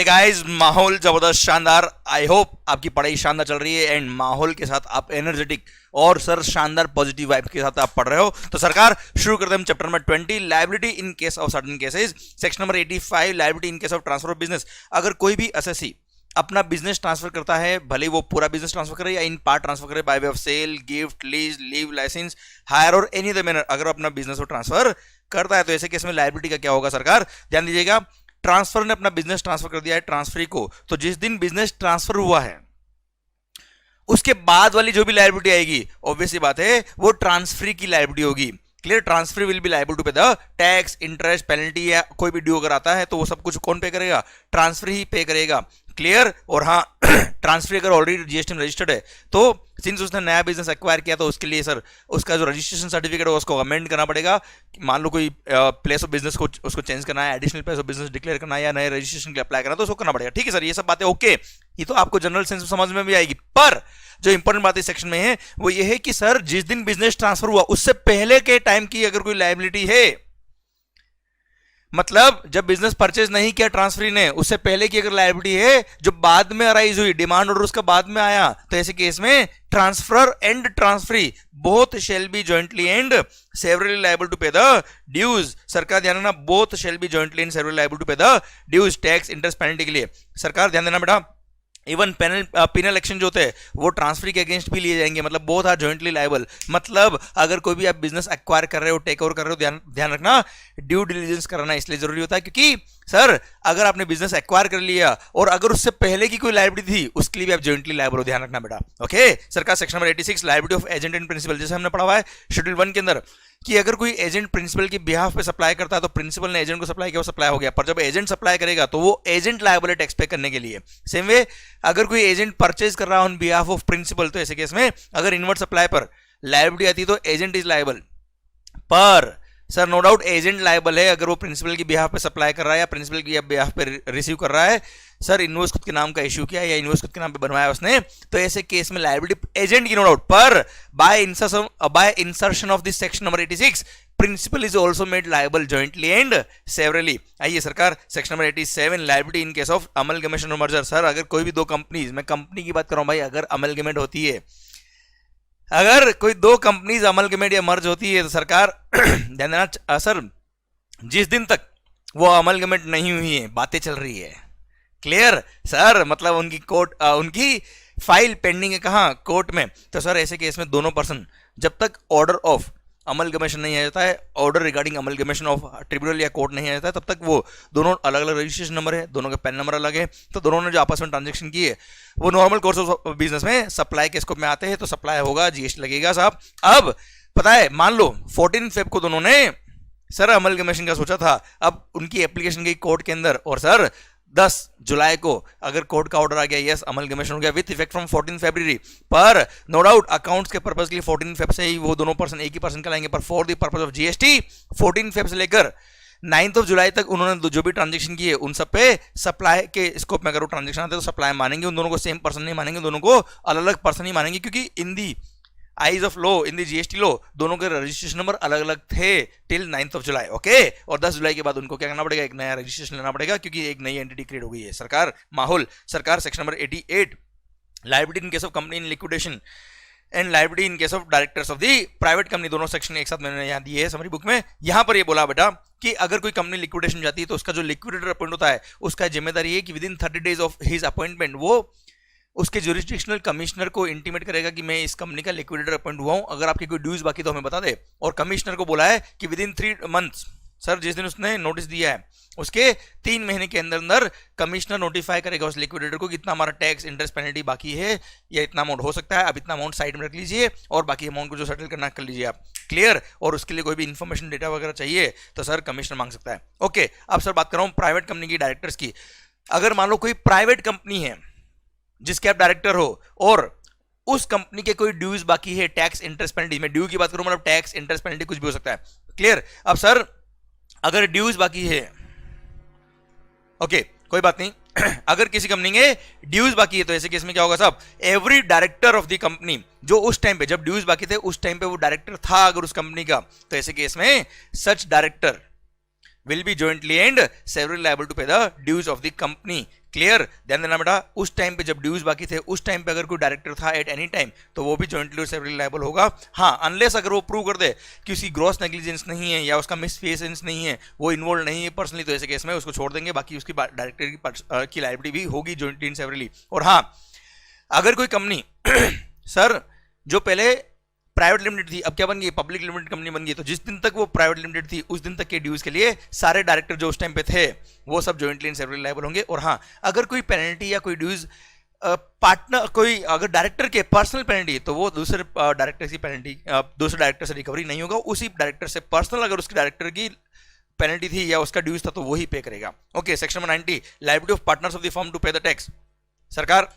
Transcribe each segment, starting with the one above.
Hey guys, माहौल जबरदस्त शानदार। आई होप आपकी पढ़ाई शानदार चल रही है एंड माहौल के साथ आप एनर्जेटिक और सर शानदार पॉजिटिव वाइब के साथ आप पढ़ रहे हो। तो सरकार शुरू करते हैं chapter number 20, liability in case of certain cases. Section number 85, liability in case of transfer of business. अगर कोई भी एसएससी अपना बिजनेस ट्रांसफर करता है, भले वो पूरा बिजनेस ट्रांसफर करे या इन पार्ट ट्रांसफर करे, by way of sale, gift, lease, leave, licence, hire और एनी अदर मैनर, अगर अपना बिजनेस को ट्रांसफर करता है तो ऐसे केस में लायबिलिटी का क्या होगा सरकार, ध्यान दीजिएगा। ट्रांसफर ने अपना बिजनेस ट्रांसफर कर दिया है ट्रांसफरी को, तो जिस दिन बिजनेस ट्रांसफर हुआ है उसके बाद वाली जो भी लायबिलिटी आएगी, ऑब्वियसली बात है वो ट्रांसफरी की लायबिलिटी होगी। Clear, transferee will be liable to pay the tax, interest, penalty या कोई भी ड्यू अगर आता है तो वो सब कुछ कौन पे करेगा, ट्रांसफरी ही पे करेगा। क्लियर, और हाँ ट्रांसफरी अगर ऑलरेडी जीएसटी में रजिस्टर्ड है तो सिंस उसने नया बिजनेस एक्वायर किया तो उसके लिए सर उसका जो रजिस्ट्रेशन सर्टिफिकेट है उसको अमेंड करना पड़ेगा। मान लो कोई प्लेस ऑफ बिजनेस को उसको चेंज करना है, additional place of business declare करना है या नए रजिस्ट्रेशन के लिए अप्लाई करना तो उसको करना पड़ेगा। ठीक है सर, ये सब बातें ओके, ये तो आपको जनरल सेंस में समझ में भी आएगी। पर जो इंपॉर्टेंट बात इस सेक्शन में है वो ये है कि सर जिस दिन बिजनेस ट्रांसफर हुआ उससे पहले के टाइम की अगर कोई लायबिलिटी है, मतलब जब बिजनेस परचेज नहीं किया ट्रांसफरी ने उससे पहले की अगर लायबिलिटी है जो बाद में अराइज हुई, डिमांड ऑर्डर उसका बाद में आया, तो ऐसे केस में transfer and transferee both shall be jointly and severally liable to pay the dues. सरकार ध्यान देना, both shall be jointly and severally liable to pay the dues, tax, interest, penalty के लिए। सरकार ध्यान देना बेटा, इवन पेनल एक्शन जो होते हैं वो ट्रांसफरी के अगेंस्ट भी लिए जाएंगे, मतलब बोथ आर जॉइंटली लायबल। मतलब अगर कोई भी आप बिजनेस एक्वायर कर रहे हो, टेक ओवर कर रहे हो, ध्यान रखना ड्यू डिलिजेंस करना इसलिए जरूरी होता है क्योंकि सर अगर आपने बिजनेस एक्वायर कर लिया और अगर उससे पहले की कोई लायबिलिटी थी उसके लिए भी आप जॉइंटली लायबल हो, ध्यान रखना बेटा। ओके सरकार, section number 86, liability of agent and principal, जैसे हमने पढ़ा हुआ है शेड्यूल 1 के अंदर कि अगर कोई एजेंट प्रिंसिपल की बिहाफ पे सप्लाई करता है तो प्रिंसिपल ने एजेंट को सप्लाई किया, वो सप्लाई हो गया, पर जब एजेंट सप्लाई करेगा तो वो एजेंट लायबल है टैक्स पे करने के लिए। सेम वे अगर कोई एजेंट परचेज कर रहा है ऑन बिहाफ ऑफ प्रिंसिपल तो ऐसे केस में अगर इनवर्ट सप्लाई पर लायबिलिटी आती है तो एजेंट इज लायबल। पर sir no doubt agent liable है अगर वो प्रिंसिपल की बिहाफ पे सप्लाई कर रहा है या प्रिंसिपल की बिहाफ पे रिसीव कर रहा है। सर इनवॉइस खुद के नाम का इश्यू किया या इनवॉइस खुद के नाम पे बनवाया उसने, तो ऐसे केस में लायबिलिटी एजेंट की नो डाउट। पर by insertion of this section number 86 principal is also made liable jointly and severally. आइए सरकार, section number 87, liability in case of amalgamation और मर्जर। सर अगर कोई भी दो कंपनीज, मैं कंपनी की बात कर रहा हूं भाई, अगर अमलगमेंट होती है, अगर कोई दो कंपनीज अमलगमेंट या मर्ज होती है तो सरकार ध्यान देना सर जिस दिन तक वो अमलगमेंट नहीं हुई है बातें चल रही है। क्लियर सर, मतलब उनकी कोर्ट उनकी फाइल पेंडिंग है कहाँ, कोर्ट में, तो सर ऐसे केस में दोनों पर्सन जब तक ऑर्डर ऑफ अमलगमेशन नहीं आ जाता है, order regarding amalgamation of tribunal या कोर्ट नहीं आ जाता है, तब तक वो दोनों अलग अलग रजिस्ट्रेशन नंबर है, दोनों के पैन नंबर अलग है, तो दोनों ने जो आपस में ट्रांजेक्शन की है वो नॉर्मल कोर्स ऑफ बिजनेस में सप्लाई के स्कोप में आते हैं तो सप्लाई होगा, जीएसटी लगेगा साहब। अब पता है मान लो 14 फेब को दोनों ने सर अमलगमेशन का सोचा था, अब उनकी एप्लीकेशन गई कोर्ट के अंदर और सर 10 जुलाई को अगर कोर्ट का ऑर्डर आ गया, यस अमलगमेशन हो गया विथ इफेक्ट फ्रॉम 14 फरवरी, पर नो डाउट अकाउंट्स के पर्पस के लिए 14 फेब से ही वो दोनों पर्सन एक ही पर्सन कहलाएंगे, पर for the purpose of GST 14 Feb से लेकर 9 जुलाई तक उन्होंने जो भी ट्रांजेक्शन किए उन सब पे सप्लाई के स्कोप में अगर वो ट्रांजेक्शन आते तो सप्लाई मानेंगे, उन दोनों को सेम पर्सन नहीं मानेंगे, दोनों को अलग अलग पर्सन ही मानेंगे, क्योंकि in the eyes of law, in the GST law दोनों के रजिस्ट्रेशन नंबर अलग अलग थे टिल 9 जुलाई। ओके, और 10 जुलाई के बाद उनको क्या करना पड़ेगा, एक नया रजिस्ट्रेशन लेना पड़ेगा क्योंकि एक नई एंटिटी क्रिएट हो गई है। सरकार माहौल, सरकार section number 88, liability in case of company in liquidation and liability in case of directors of the private company, दोनों सेक्शन एक साथ मैंने यहाँ दिए है समरी बुक में। यहाँ पर ये बोला बेटा कि अगर कोई कंपनी लिक्विडेशन जाती है तो उसका जो लिक्विडेटर अपॉइंट होता है उसका जिम्मेदारी है कि with in 30 days of his appointment वो उसके जुरिस्डिक्शनल कमिश्नर को इंटीमेट करेगा कि मैं इस कंपनी का लिक्विडेटर अपॉइंट हुआ हूं, अगर आपकी कोई ड्यूज बाकी तो हमें बता दे। और कमिश्नर को बोला है कि विद इन 3 मंथ्स, सर जिस दिन उसने नोटिस दिया है उसके 3 महीने के अंदर अंदर कमिश्नर नोटिफाई करेगा उस लिक्विडेटर को कि इतना हमारा टैक्स, इंटरेस्ट, पेनल्टी बाकी है या इतना अमाउंट हो सकता है, अब इतना अमाउंट साइड में रख लीजिए और बाकी अमाउंट को जो सेटल करना कर लीजिए आप। क्लियर, और उसके लिए कोई भी इंफॉर्मेशन डेटा वगैरह चाहिए तो सर कमिश्नर मांग सकता है। ओके, अब सर बात कर रहा हूँ प्राइवेट कंपनी की डायरेक्टर्स की। अगर मान लो कोई प्राइवेट कंपनी है जिसके आप डायरेक्टर हो और उस कंपनी के कोई ड्यूज बाकी है, टैक्स, इंटरेस्ट, पेनल्टी, मैं ड्यू की बात करूं मतलब टैक्स, इंटरेस्ट, पेनल्टी कुछ भी हो सकता है। क्लियर, अब सर अगर ड्यूज बाकी है, ओके कोई बात नहीं अगर किसी कंपनी के ड्यूज बाकी है तो ऐसे केस में क्या होगा साहब, every director of the company जो उस टाइम पे जब ड्यूज बाकी थे उस टाइम पे वो डायरेक्टर था अगर उस कंपनी का, तो ऐसे केस में सच director will be jointly and severally liable to pay the dues of the company. Clear, ध्यान देना बेटा, उस टाइम पे जब ड्यूज बाकी थे उस टाइम पे अगर कोई डायरेक्टर था एट एनी टाइम तो वो भी जॉइंटली और सेवरली लायबल होगा। हाँ, अनलेस अगर वो प्रूव कर दे कि उसकी ग्रॉस नेग्लिजेंस नहीं है या उसका मिसफेसेंस नहीं है, वो इन्वॉल्व नहीं है पर्सनली, तो ऐसे केस में उसको छोड़ देंगे, बाकी उसकी डायरेक्टर की लायबिलिटी भी होगी जॉइंटली एंड सेवरली। और हाँ, अगर कोई कंपनी सर जो पहले प्राइवेट लिमिटेड थी अब क्या बन गई, पब्लिक लिमिटेड कंपनी बन गई, तो जिस दिन तक वो प्राइवेट लिमिटेड थी उस दिन तक के ड्यूज के लिए सारे डायरेक्टर जो उस टाइम पे थे वो सब जॉइंटली एंड सेवरली लायबल होंगे। और हाँ, अगर कोई पेनल्टी या कोई ड्यूज पार्टनर कोई अगर डायरेक्टर के पर्सनल पेनल्टी तो वो दूसरे डायरेक्टर की पेनल्टी दूसरे डायरेक्टर से रिकवरी नहीं होगा, उसी डायरेक्टर से पर्सनल अगर उसके डायरेक्टर की पेनल्टी थी या उसका ड्यूज था तो वही पे करेगा। Okay, section number 90, liability of partners of the firm to pay the tax. सरकार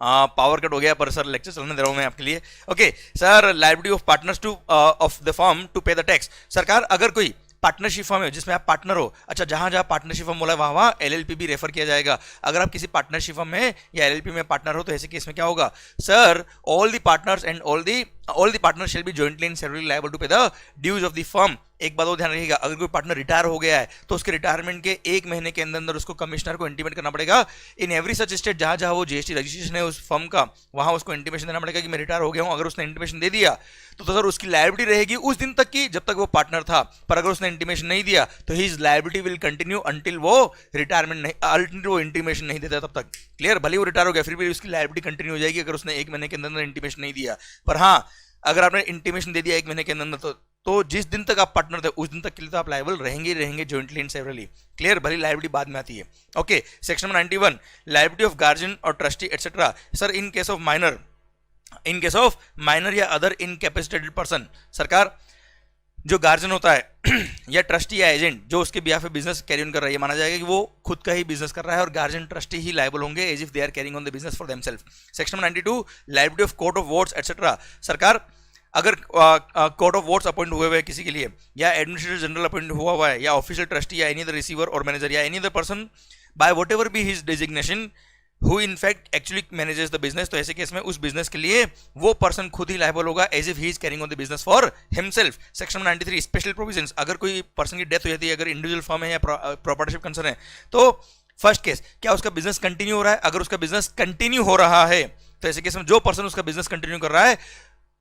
पावर कट हो गया पर सर लेक्चर चलने दे रहा हूं मैं आपके लिए। Okay sir, liability of partners to of the firm to pay the tax. सरकार अगर कोई पार्टनरशिप फर्म है जिसमें आप पार्टनर हो, अच्छा जहां जहां पार्टनरशिप फर्म बोला है वहां एलएलपी भी रेफर किया जाएगा। अगर आप किसी पार्टनरशिप फर्म में या एलएलपी में पार्टनर हो तो ऐसे केस में क्या होगा, sir all the partners and all the partners shall be jointly and severally liable to pay the dues of the firm. एक बात और ध्यान रखिएगा, अगर कोई पार्टनर रिटायर हो गया है तो उसके रिटायरमेंट के 1 महीने के अंदर अंदर उसको कमिश्नर को इंटीमेट करना पड़ेगा। इन एवरी सच स्टेट जहां जहां वो जीएसटी रजिस्ट्रेशन है उस फर्म का, वहां उसको इंटीमेशन देना पड़ेगा कि मैं रिटायर हो गया हूं। अगर उसने इंटीमेशन दे दिया तो सर उसकी लायबिलिटी रहेगी उस दिन तक की जब तक वो पार्टनर था, पर अगर उसने इंटीमेशन नहीं दिया तो his liability will continue until वो रिटायरमेंट नहीं, अंटिल वो इंटीमेशन नहीं देता तब तक। क्लियर, भले वो रिटायर हो गया फिर भी उसकी लायबिलिटी कंटिन्यू हो जाएगी अगर उसने 1 महीने के अंदर इंटीमेशन नहीं दिया। पर हाँ, अगर आपने इंटीमेशन दे दिया 1 महीने के अंदर तो जिस दिन तक आप पार्टनर थे उस दिन तक के लिए तो आप लायबल रहेंगे जॉइंटली एंड सेवरली। क्लियर, भली लायबिलिटी बाद में आती है। Okay, section 91, liability of guardian और trustee etcetera. Sir in case of minor या अदर इनकैपेसिटेटेड पर्सन, सरकार जो गार्जियन होता है या ट्रस्टी या एजेंट जो उसके बिहाफ पे बिजनेस कैरी ऑन कर रहा है, ये माना जाएगा कि वो खुद का ही बिजनेस कर रहा है और गार्जियन ट्रस्टी ही लायबल होंगे as if they are carrying on the business for themself. Section 92, liability of court of wards etcetera. सरकार अगर कोर्ट ऑफ वोट्स अपॉइंट हुए हुए किसी के लिए या एडमिनिस्ट्रेटर जनरल अपॉइंट हुआ है या ऑफिशियल ट्रस्टी या एनी अदर रिसीवर और मैनेजर या any other person by what ever be his designation who in fact actually manages the business, तो ऐसे केस में उस बिजनेस के लिए वो पर्सन खुद ही लायबल होगा as if he is carrying on the business for himself. Section 93, special provisions. अगर कोई पर्सन की डेथ हो जाती है, अगर इंडिविजुअल फर्म है या प्रॉपर्टीशिप कंसर्न है, तो फर्स्ट केस क्या उसका बिजनेस कंटिन्यू हो रहा है, अगर उसका बिजनेस कंटिन्यू हो रहा है तो ऐसे केस में जो पर्सन उसका बिजनेस कंटिन्यू कर रहा है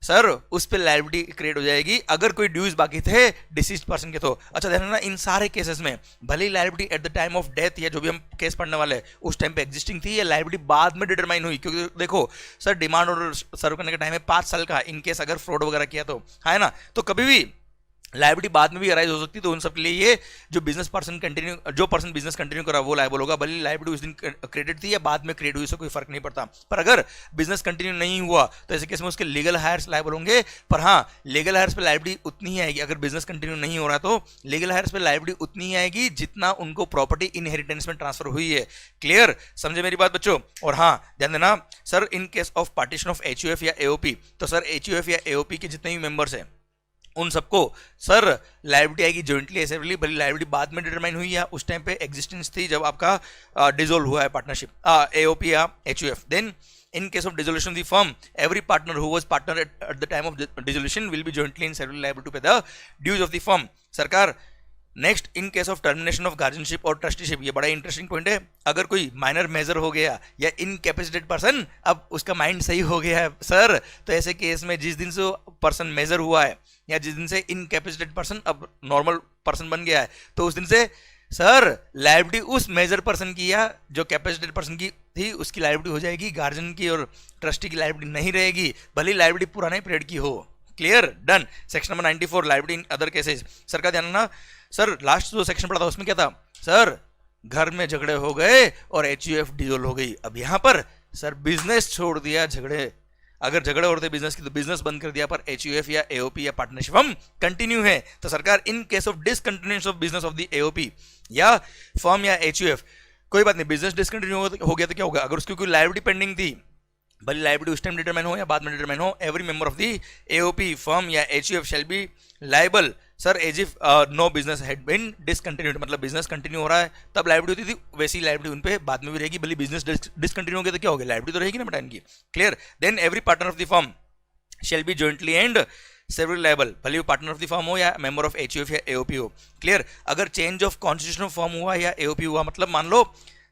सर उस पर लायबिलिटी क्रिएट हो जाएगी अगर कोई ड्यूज बाकी थे डिसीज्ड पर्सन के तो। अच्छा ध्यान रखना, इन सारे केसेस में भले ही liability at the time of death या जो भी हम केस पढ़ने वाले हैं उस टाइम पे एग्जिस्टिंग थी या लायबिलिटी बाद में डिटरमाइन हुई, क्योंकि देखो सर डिमांड ऑर्डर सर्व करने का टाइम है 5 साल का, इन केस अगर फ्रॉड वगैरह किया तो है ना, तो कभी भी लायबिलिटी बाद में भी अराइज हो सकती है। तो उन सब के लिए ये जो बिजनेस पर्सन कंटिन्यू जो पर्सन बिजनेस कंटिन्यू करा वो लायबल होगा, भले लायबिलिटी उस दिन क्रेडिट थी या बाद में क्रिएट हुई, उससे कोई फर्क नहीं पड़ता। पर अगर बिजनेस कंटिन्यू नहीं हुआ तो ऐसे केस में उसके लीगल हायर्स लायबल होंगे। पर हाँ, लीगल हायर्स पे लायबिलिटी उतनी ही आएगी, अगर बिजनेस कंटिन्यू नहीं हो रहा तो लीगल हायर्स पे लायबिलिटी उतनी ही आएगी जितना उनको प्रॉपर्टी इनहेरिटेंस में ट्रांसफर हुई है। क्लियर, समझे मेरी बात बच्चों। और हाँ ध्यान देना sir, in case of partition of HUF या एओपी, तो सर एचयूएफ या एओपी के जितने भी मेंबर्स हैं उन सबको सर लायबिलिटी आएगी जॉइंटली एंड सेवरली, भले लायबिलिटी बाद में डिटरमाइन हुई या उस टाइम पे एग्जिस्टेंस थी जब आपका डिसॉल्व हुआ है पार्टनरशिप एओपी या HUF. Then in case of dissolution of the firm, every partner who was partner at the time of dissolution will be jointly and severally liable to pay the dues of the firm। सरकार next, in case of termination of guardianship और trusteeship, ये बड़ा interesting point है। अगर कोई minor major हो गया या इनकैपेसिटेड पर्सन अब उसका माइंड सही हो गया है सर, तो ऐसे केस में जिस दिन से पर्सन मेजर हुआ है या जिस दिन से इनकैपेसिटेड पर्सन अब नॉर्मल पर्सन बन गया है तो उस दिन से सर लायबिलिटी उस मेजर पर्सन की या जो कैपेसिटेड पर्सन की थी उसकी लायबिलिटी हो जाएगी, गार्जियन की और ट्रस्टी की लायबिलिटी नहीं रहेगी, भले लायबिलिटी पुराने पीरियड की हो। Clear, done. Section number 94, liability in other cases. Sir का ध्यान रखना सर, लास्ट जो सेक्शन पढ़ा था उसमें क्या था सर, घर में झगड़े हो गए और एचयूएफ डिसॉल्व हो गई। अब यहां पर सर बिजनेस छोड़ दिया, झगड़े अगर झगड़े होते बिजनेस की तो बिजनेस बंद कर दिया, पर एचयूएफ या एओपी या पार्टनरशिप हम कंटिन्यू है। तो सरकार इन case of discontinuation of business of the AOP या फर्म या एचयूएफ, कोई बात नहीं, बिजनेस डिसकंटिन्यू हो गया तो क्या होगा, अगर उसकी कोई लायबिलिटी पेंडिंग थी, भले लायबिलिटी उस टाइम डिटरमाइन हो या बाद में डिटरमाइन हो, every member of the AOP firm या HUF shall be liable sir as if no business had been discontinued, मतलब बिजनेस कंटिन्यू हो रहा है तब लायबिलिटी होती थी, वैसी लायबिलिटी उन पे बाद में भी रहेगी, भले बिजनेस डिसकंटिन्यू हो गया तो क्या हो गया, लायबिलिटी तो रहेगी ना बेटा इनकी। Clear, then every partner of the firm shall be jointly and severally liable, भले वो पार्टनर ऑफ द फर्म हो या मेंबर ऑफ एचयूएफ या एओपी हो। क्लियर? अगर change of constitution of firm हुआ या एओपी हुआ, मतलब मान लो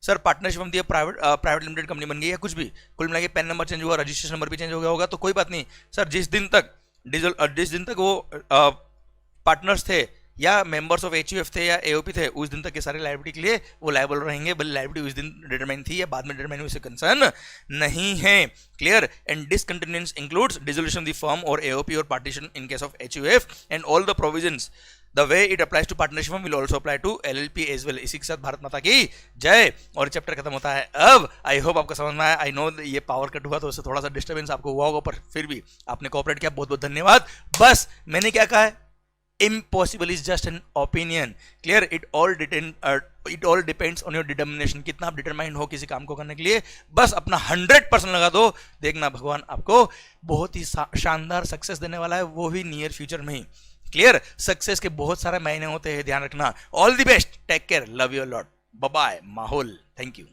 सर पार्टनरशिप हम दिया, प्राइवेट लिमिटेड कंपनी बन गई या कुछ भी, कुल मिला के पैन नंबर चेंज हुआ, रजिस्ट्रेशन नंबर भी चेंज हो गया होगा, तो कोई बात नहीं सर, जिस दिन तक वो पार्टनर्स थे या मेंबर्स ऑफ एचयूएफ थे या एओपी थे, उस दिन तक के सारे लायबिलिटी के लिए वो लायबल रहेंगे, भले लायबिलिटी उस दिन डिटरमाइन थी या बाद में डिटरमाइन, उससे कंसर्न नहीं है। Clear? And discontinuance includes dissolution of the firm और एओपी और partition in case of HUF, and all the provisions the way it applies to partnership will also apply to LLP as well. इसी के साथ भारत माता की जय। और chapter खत्म होता है अब। आई होप आपको समझ में आया। आई नो ये पावर कट हुआ तो उससे थोड़ा सा डिस्टर्बेंस आपको हुआ होगा, पर फिर भी आपने कोऑपरेट किया, बहुत बहुत धन्यवाद। बस मैंने क्या कहा है, impossible is just an opinion. Clear? It all depends on your determination. कितना आप डिटरमाइंड हो किसी काम को करने के लिए, बस अपना 100% लगा दो, देखना भगवान आपको बहुत ही शानदार सक्सेस देने वाला है, वो भी नियर फ्यूचर में ही। क्लियर? सक्सेस के बहुत सारे महीने होते हैं, ध्यान रखना। All the best, take care, love you lot, bye bye, माहौल। Thank you.